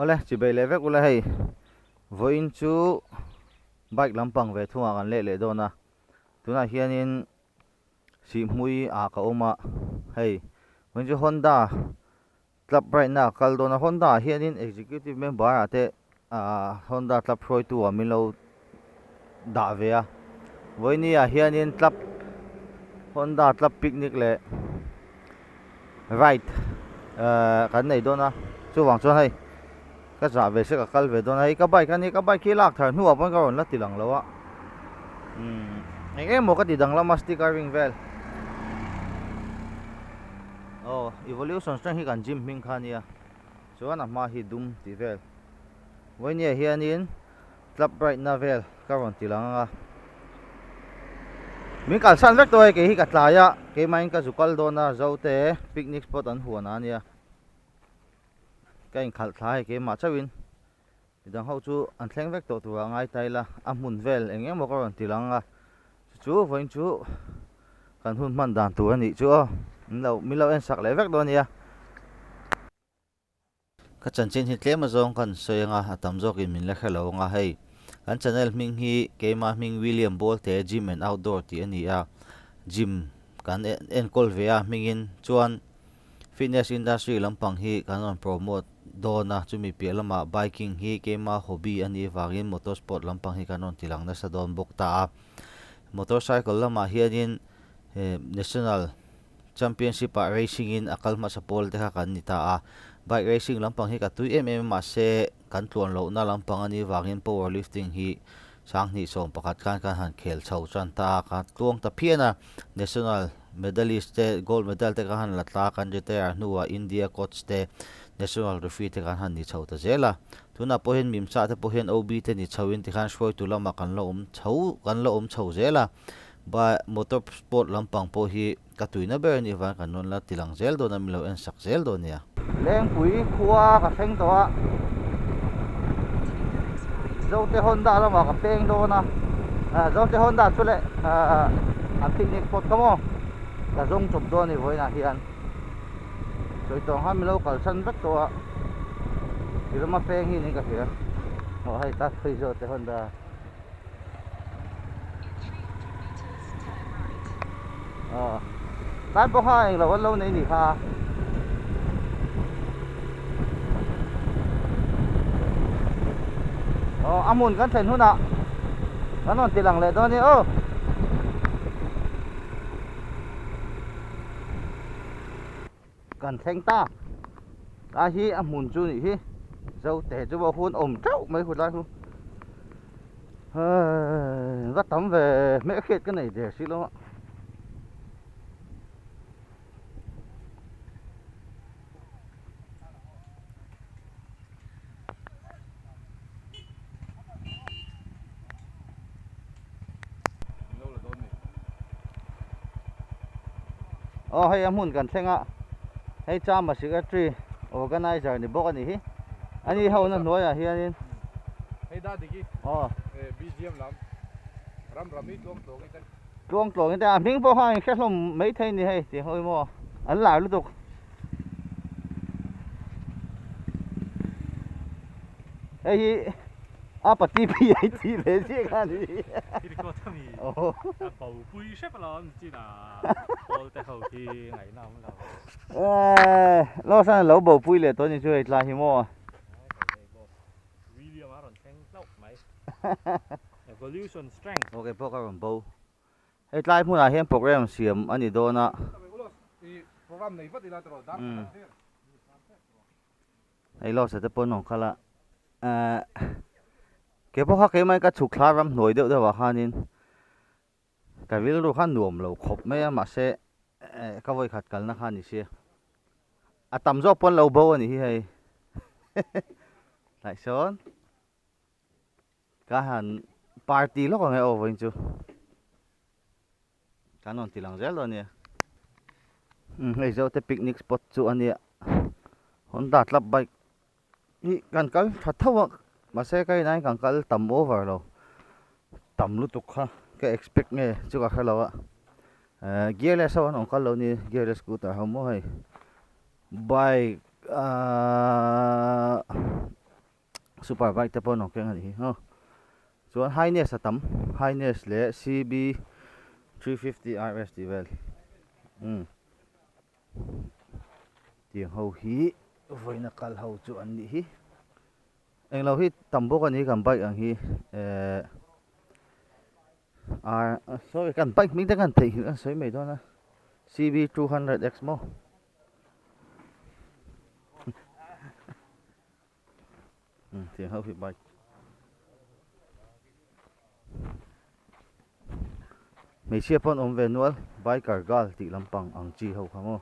ole chỉ bay lệ vek ule hay voin chu bike lampang ve thunga kan le do na tuna hianin si mui a ka oma hey voin chu Honda club right na kal do na Honda hianin executive member ate Honda club roi tu a milo da ve a voini a hianin club Honda club picnic le right kan nei do na chu wang chuan hay cái giả về sẽ cả cal về đó này các bài kia lạc thằng hùa vẫn còn là tỷ lăng lâu á anh em một cái tỷ lăng là master carving vel evolution strength hi kan gym mình khania so anh mà hi dum tỷ vel với nhẹ hiền in club right na vel karon tỷ lăng à mình cả san vek tôi cái hi cả lại á cái máy cái zukal đó na zau te picnic spot anh hùa na nia cái anh khalt lại cái mà cháu in đang hậu chú anh xem vek tổ tụi ngay tay là muốn vel anh em một con tỷ lăng à chú với chú cần hun man đàn tụi anh chú mình lâu anh sạc lấy vek đó nha các chân trên hiện mà giống cần soi nga tầm dọc mình lấy khai lâu nga hay anh channel mình hi cái mà mình William Ball te gym and outdoor thì anh à gym kan en call về à mình in chuan fitness industry lampang hi kanon promote dona chumi pelama biking hi kema hobby ani wangin motorsport lampang hi kanon tilang na sa don bokta motorcycle lama hianin national championship racing in akalma sa pole te kan nita a bike racing lampang hi ka 2mm ma se kan tlon lo na lampang ani wangin powerlifting hi sang ni som pakat kan han khel chho chan ta ka tuang ta phiana national medalist te gold medal te kan latla kan retire nuwa India coach te national referee te kan han ni chho ta zela tuna pohen mimsa te pohen OB te ni chhowin te kan shoi tu lama kan lo chho zela ba motorsport lampang po hi katuina ber ni van kanon la tilang zel do na milo en sak zel do nia leng pui khuwa ka theng to a zo te Honda lama ka peng do na zo te Honda chule an picnic spot kamo ka zong chop do ni voina hian choi tong ha milo kal san vek to a irama peng hi ni ka hia ho hai ta thoi zo te Honda tan po hai là lâu này nỉ ha amun kan then huna kanon tilang le do ni kan theng ta hi amun chu ni hi dâu tè chu bo hun trâu mấy hụt lại hu rất tắm về mẹ khiết cái này để xí lắm ạ hay amun kan thenga hay cha mà secretary organizer ni bok ani hi ani ho na noya hianin hay da digi BGM ram ni tuang tlong ta ming bo ha khe hlom mấy thei ni hay thì hoi mo an la lu tuk hey pati pi ai ti le chi kan ni cái có thằng gì bầu bùi xếp là gì là bầu tại hậu thì ngày nào cũng là lo sang lẩu bầu bùi le to ni chơi la hi mo William Aron thanh lốc máy evolution strength okay program bầu hey lai mu na hem program siam ani do na program này vẫn đi là rồi hey lo sa te pon nong khala cái bác cái mấy cái chụp khá lắm nổi được đó bà nên cái việc đó khăn nuông lâu khop mấy mà sẽ cái voi khát cần nó khăn gì xí tầm gió pon lâu bầu này hay lại sớm cái hàn party lúc còn nghe over chứ cái non thì lằng rét luôn nè ngày giờ tới picnic spot chỗ anh nè Honda club bike đi gần cái thật thâu mà xe cái này càng cái tầm over rồi tầm lúc tục ha cái expect nghe chứ cả khai lâu á gearless sao nó cái lâu ni gearless scooter không có hay bike superbike te pawh nawk keng ani ho chuan highness atam highness le CB 350 RS ti vel tiang ho hi voina kal ho chu an ni hi englo hi tam bawk ani kan bike ang hi sorry kan bike mi te kan thei hi soi mai do na CB 200X mo tiang ho hi bike mấy xe pon om ve nual bike car gal ti lampang ang chi ho khamo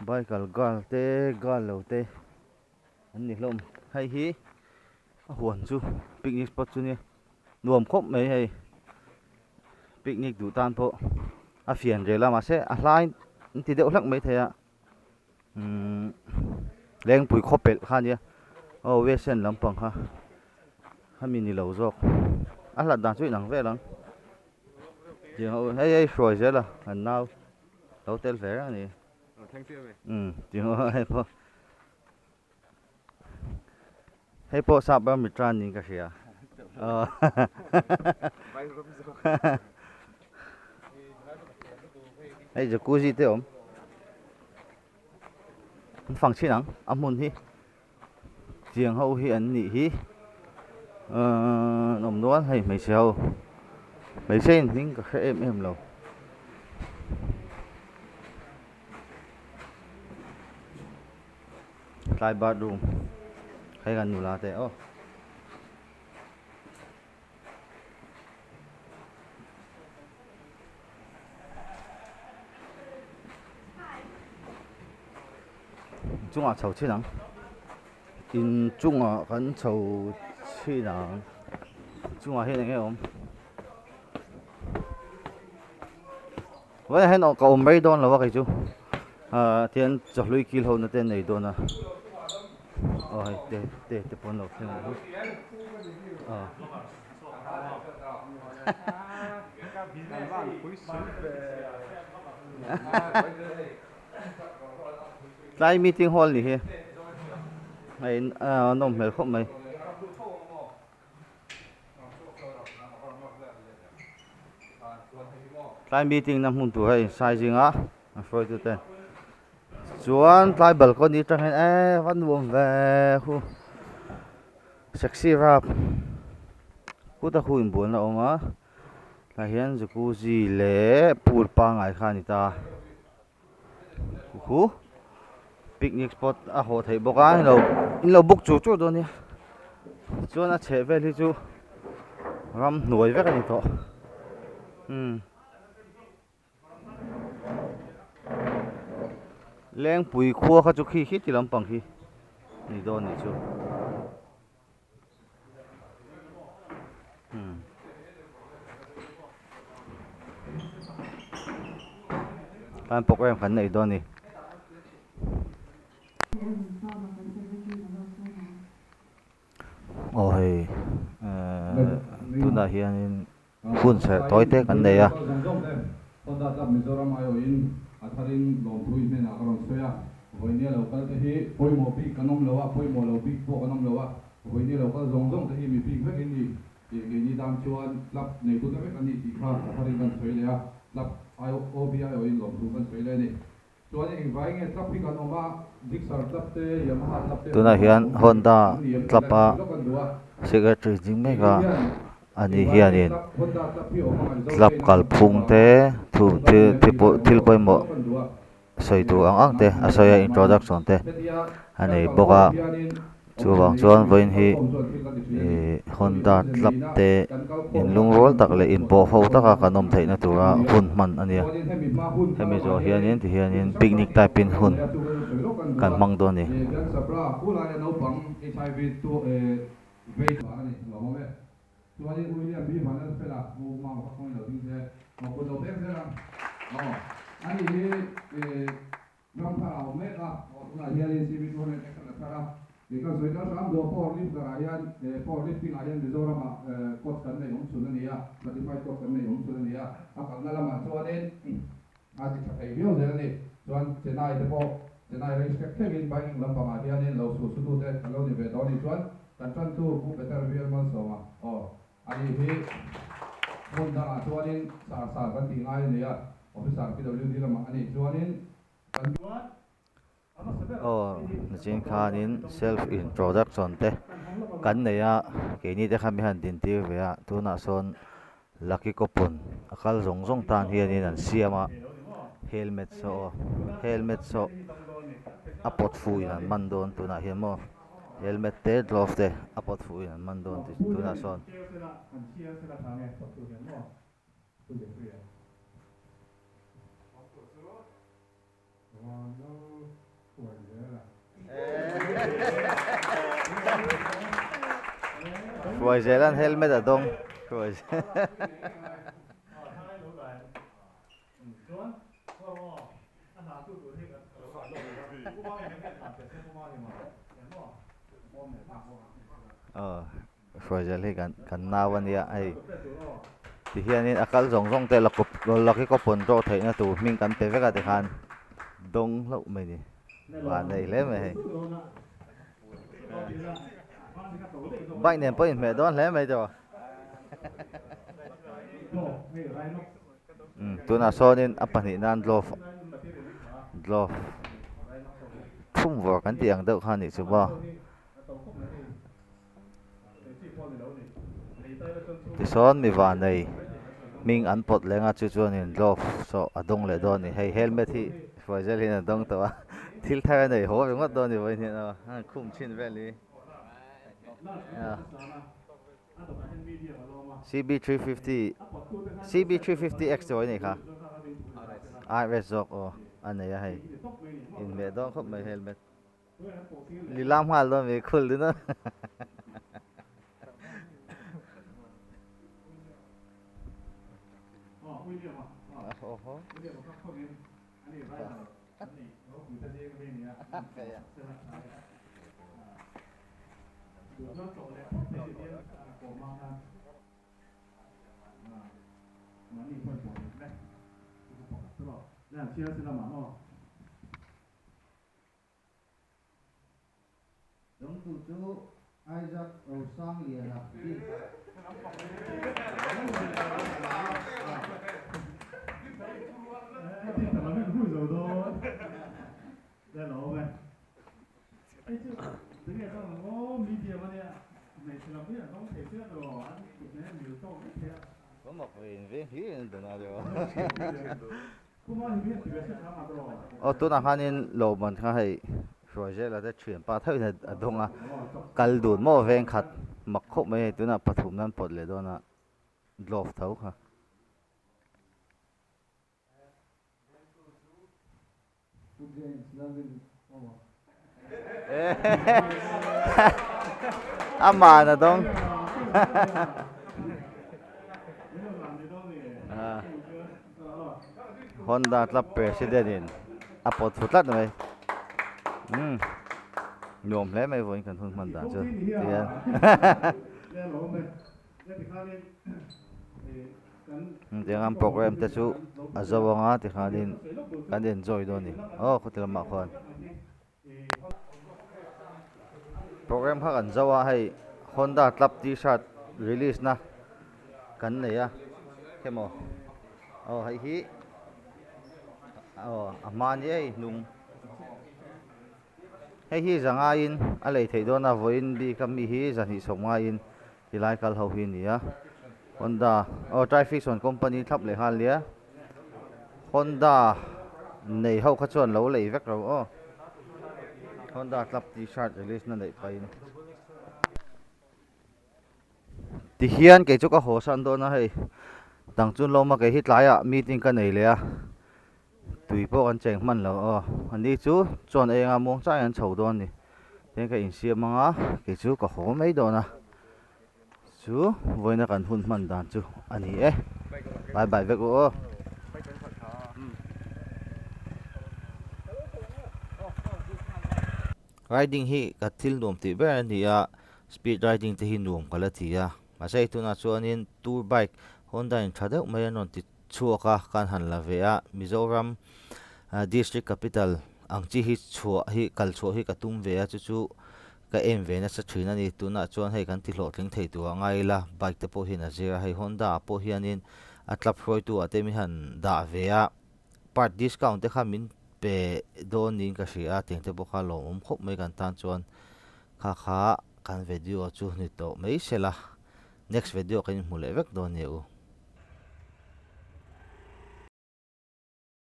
bike car gal te gal lo te an ni hlom hay hi a huan chu picnic spot chu ni nuam khop mai hay picnic du tan po a fian re la ma se a hlai ti deuh hlak mai thaya leng pui khopel khania o we sen lampang ha hami ni lo jok a hlat dan chu nang ve lang thì họ hay rồi sẽ là hình nào đâu tên phải ra nè thì họ hay po sắp bao nhiêu tràn nhìn cái gì à hay jacuzzi thế không phòng chi nắng âm hồn hi giường hậu hi ấn nị hi nồng đó hay mấy xèo mấy sen những cái em lâu lại bathroom hay gần nhiều là thế ô trung à chầu chi nắng in trung à gần chầu chi nắng trung à hiện nghe không vậy hay nó có mấy đòn là vậy chú tiền chọc lưỡi kilo nó tên này đòn à để bốn lộc thêm một lại meeting hall này he này nôm mệt không mày lại meeting năm hôm tuổi sai gì á phơi tụi tên chuan lại balcony trang hen văn buồm về khu sexy rap khu ta khu in buồn là ông á là hiện jacuzzi lệ pool pa ngày khai ta khu picnic spot à hồ thấy bốc á in lâu book chú đó nè chuan à chế về thì chú ram nuôi về cái gì đó leng pui khua kha chu khi khít thì lampang hi ni do ni chu kan pok em khan nei do ni ôi tu na hian phun sẽ tối te kan nei à atharin lom thui me na karon soya hoine local te hi poimo pi kanom lowa poimo lo pi po kanom lowa hoine local zong te hi mi pi vek ni ge ni dam chuan lap nei tu te vek ani ti kha atharin kan soi le a lap obi o in lom tu kan soi le ni chuan eng vai nge trap pi kan oma dixar trap te yamaha trap te tu na hian honda tlapa secretary jing me ga ani hianin tlap kalphung te thu thil poimo soi tu ang te asoya introduction te ani boka chuwang chuan voin hi honda tlap te in lungrol tak le in bo ho taka kanom theina tura hun man ania hemi zo hianin ti hianin picnic type in hun kan mang do ni chuan in William bi van der fela mu ma ko khoi lo ding se ma ko lo bek se la ani hi ram tha au me la na hian in si bi tu ne ka thara ni ka soi ka sam do por lip ka hian por lip pi hian de zora ma kot kan nei ong chun ni ya certified kot kan nei ong chun ni ya a kan na la ma chuan in a ti thai bio de ni chuan chenai te po chenai rai skek ke in bang lam pa ma hian in lo su su tu te ka lo ni ve do ni chuan kan tran tu bu better real man so ma ani hi mun da chuanin sa kan ti ngai ni ya officer PWD lama ani chuanin kan nachin khanin self introduction te kan nei a ke ni te khami han din tir ve a tuna son lucky kopun akal zong zong tan hianin an siama helmet so apot fu in an man don tuna hian mo helmet te glove te apot fu in an man don tuna son Rồi zelan helmet a dong rồi rồi zel hi kan nawan ya ai ti hianin akal zong zong te laki kopon ro theina tu ming kan pe veka te khan dong lo mai ni wa nei le mai bai nem point me don le mai jo tuna sonin apani nan glove phum vor kan tiang deuh khan ni chu ba ti son mi wa nei ming an pot lenga chu chuanin glove so adong le don ni hei helmet hi foizel hin adong to a thil thai nei ho ngot don ni voi ni na khum chin veli CB350X rồi này kha RS jok anh này hay in mẹ đó không mày helmet li lam hal đó mày cool đấy nó Đúng tụ chú Isaac ở sang liền là đi. có một viên phía từ nào rồi tôi nào hanin lầu mình khai rồi giờ là chuyển ba thay là đông à cal đồn mua ven khát mặc khóc mấy tôi nào bắt thùng nan bật lên đó na glove thấu ha ama na dong Honda Club President in apot futlat mai nhom le mai voi kan hun man da chu tian tiếng am program te chu azawanga ti khanin kan enjoy do ni khutil ma khon program kha kan zawa hai Honda Club t-shirt release na kan nei a kemo hai hi aman ye nung hei hi zanga in a lei thei dona voin bi kami hi zan hi songa in tilai kal ho hi nia Honda traffic son company thap le hal lia Honda nei ho kha chuan lo lei vek ro Honda Club t-shirt release na nei pai ni ti hian ke chu ka ho san do na hei tang chun lo ma ke hi tlaya meeting ka nei le a tui po kan cheng man lo ani chu chon e nga mong cha an chho don ni ten ka in siam manga ke chu ka ho mai do na chu voina kan hun man dan chu ani bye bye vek riding hi ka thil nom ti ber ni a speed riding te hi nom kala ti a ma sei tu na chuanin tour bike Honda in thadeu mai anon ti chuaka kan han la ve a Mizoram district capital ang chi hi chua hi kal chua hi katum ve a chu ka em ve na sa thina ni tuna chuan hei kan ti hlo tling thei tu angai la bike te po hin a zira hei Honda po hianin a tlap hroi tu ate mi han da ve a part discount te khamin pe don nin ka hria tengte bo kha lo khop mai kan tan chuan kha kan video chu ni to mai sela next video kan hmu le vek don ni u